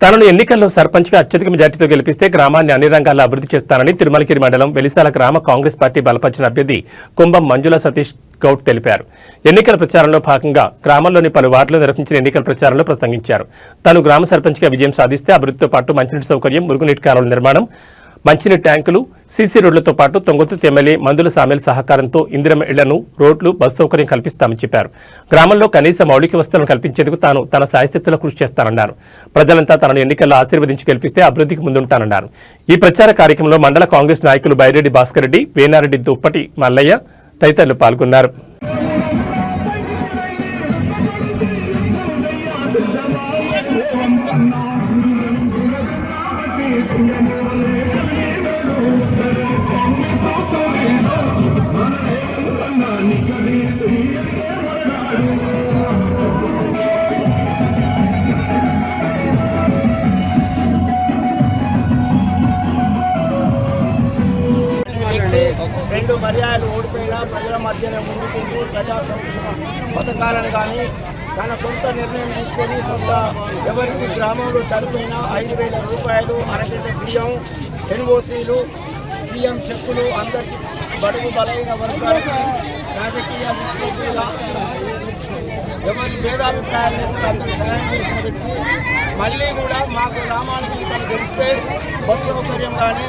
తనను ఎన్నికల్లో సర్పంచ్గా అత్యధిక మెజార్టీతో గెలిపిస్తే గ్రామాన్ని అన్ని రంగాల్లో అభివృద్ధి చేస్తానని తిరుమలగిరి మండలం వెలిసాల గ్రామ కాంగ్రెస్ పార్టీ బలపరిచిన అభ్యర్థి కుంభం మంజుల సతీష్ గౌడ్ తెలిపారు. ఎన్నికల ప్రచారంలో భాగంగా గ్రామంలోని పలు వార్డులో నిర్వహించిన ఎన్నికల ప్రచారంలో ప్రసంగించారు. తాను గ్రామ సర్పంచ్గా విజయం సాధిస్తే అభివృద్ధితో పాటు మంచినీటి సౌకర్యం, మురుగునీటి కాలువల నిర్మాణం, మంచినీటి ట్యాంకులు, సీసీ రోడ్లతో పాటు తొంగతుర్తి ఎమ్మెల్యే మందుల సామెల సహకారంతో ఇందిరమ్మ ఇళ్లను, రోడ్లు, బస్సు సౌకర్యం కల్పిస్తామని చెప్పారు. గ్రామంలో కనీస మౌలిక వసతులను కల్పించేందుకు తాను తన శాయశక్తుల కృషి చేస్తానన్నారు. ప్రజలంతా తనను ఎన్నికల్లో ఆశీర్వదించి గెలిపిస్తే అభివృద్ధికి ముందుంటానన్నారు. ఈ ప్రచార కార్యక్రమంలో మండల కాంగ్రెస్ నాయకులు బైరెడ్డి భాస్కర్ రెడ్డి, వేనారెడ్డి, దుప్పటి మల్లయ్య తదితరులు పాల్గొన్నారు. రెండు పర్యాయాలు ఓడిపోయినా ప్రజల మధ్యన ముందుకుంటూ ప్రజా సంక్షేమ పథకాలను కానీ తన సొంత నిర్ణయం తీసుకొని ఎవరికి గ్రామంలో చనిపోయినా 5,000 రూపాయలు, అరగంట బియ్యం, ఎన్ఓసీలు, సీఎం చెక్కులు అందరికీ బడుగు బలైన వర్గాలకు రాజకీయ విశ్లేషకులుగా ఎవరి భేదాభిప్రాయాలు అందరూ సహాయం చేసిన వ్యక్తి. మళ్ళీ కూడా మాకు గ్రామానికి తను గెలిస్తే బస్సు సౌకర్యం కానీ,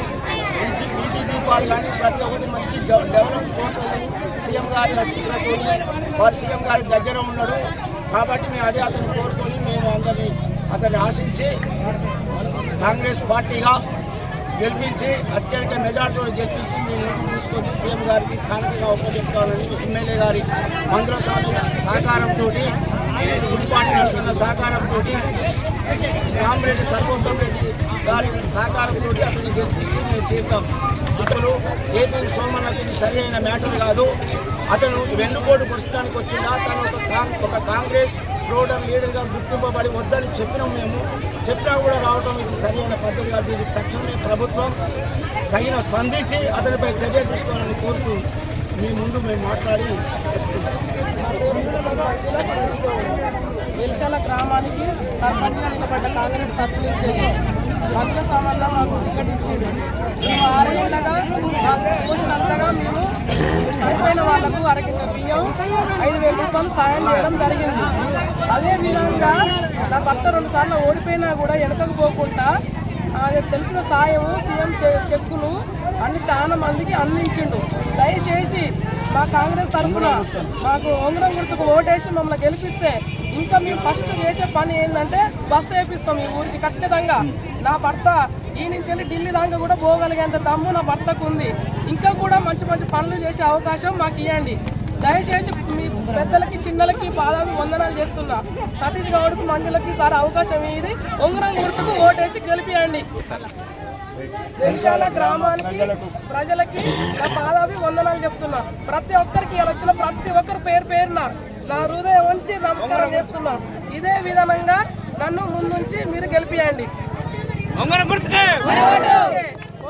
వీధి దీపాలు కానీ ప్రతి ఒక్కటి మంచి డెవలప్ అవుతుంది. సీఎం గారి ఆశీస్సులతో వారు సీఎం గారి దగ్గర ఉన్నాడు కాబట్టి మేము అదే అతను కోరుకొని మేము అతన్ని ఆశించి కాంగ్రెస్ పార్టీగా గెలిపించి అత్యధిక మెజార్టీతో గెలిపించి మేము ముందుకు తీసుకొని సీఎం గారికి కానుకగా ఒప్పచెప్తానని ఎమ్మెల్యే గారి మందుల సహకారంతో, గుడిపాటి నడుస్తున్న సహకారంతో, రామరెడ్డి సర్వోత్తమ్ రెడ్డి గారి సహకారంతో అతన్ని గెలిపించి మేము తీర్థం. ఇప్పుడు ఏపీ సోమన్నకి సరి అయిన మ్యాటర్ కాదు. అతను వెన్నుపోటు పొడచడానికి వచ్చిందా, తను ఒక కాంగ్రెస్ ఫ్లోటర్ లీడర్గా గుర్తింపబడి వద్దని చెప్పినా కూడా రావడం ఇది సరైన పద్ధతి కాదు. దీనికి తక్షణమే ప్రభుత్వం తగిన స్పందించి అతనిపై చర్య తీసుకోవాలని కోరుతూ మీ ముందు మేము మాట్లాడి చెప్తున్నాం. వెలిశాల గ్రామానికి సర్పంచ్గా నిలబడ్డ కాంగ్రెస్ తరఫు నుంచి మందుల సామాన్లు మాకు టికెట్ ఇచ్చింది. మేము 6 ఏళ్ళగా మాకు పోషణంతగా మేము చనిపోయిన వాళ్లకు అరకింట బియ్యం, 5,000 రూపాయలు సాయం చేయడం జరిగింది. అదేవిధంగా నా భర్త 2 సార్లు ఓడిపోయినా కూడా వెనకకు పోకుండా తెలిసిన సాయము, సీఎం చెక్కులు అన్ని చాలా మందికి అందించిండు. దయచేసి మా కాంగ్రెస్ తరఫున మాకు ఉంగరం గుర్తుకు ఓటేసి మమ్మల్ని గెలిపిస్తే ఇంకా మేము ఫస్ట్ చేసే పని ఏంటంటే బస్సు వేపిస్తాం ఈ ఊరికి ఖచ్చితంగా. నా భర్త ఈ నుంచి వెళ్ళి ఢిల్లీ దాకా కూడా పోగలిగేంత దమ్ము నా భర్తకు ఉంది. ఇంకా కూడా మంచి మంచి పనులు చేసే అవకాశం మాకు ఇవ్వండి. దయచేసి మీ పెద్దలకి, చిన్నలకి పాదాలు వందనాలు చేస్తున్నా. సతీష్ గౌడ్కి, మంజులకి సార్ అవకాశం ఇది ఉంగరం గుర్తుకు ఓటేసి గెలిపియండి. వెలిశాల గ్రామానికి ప్రజలకి నా పాదాభి వందనాలు చెప్తున్నా. ప్రతి ఒక్కరికి వచ్చిన ప్రతి ఒక్కరు పేరున నా హృదయం ఉంచి నమస్కారం చేస్తున్నా. ఇదే విధంగా నన్ను ముందుంచి మీరు గెలిపియండి.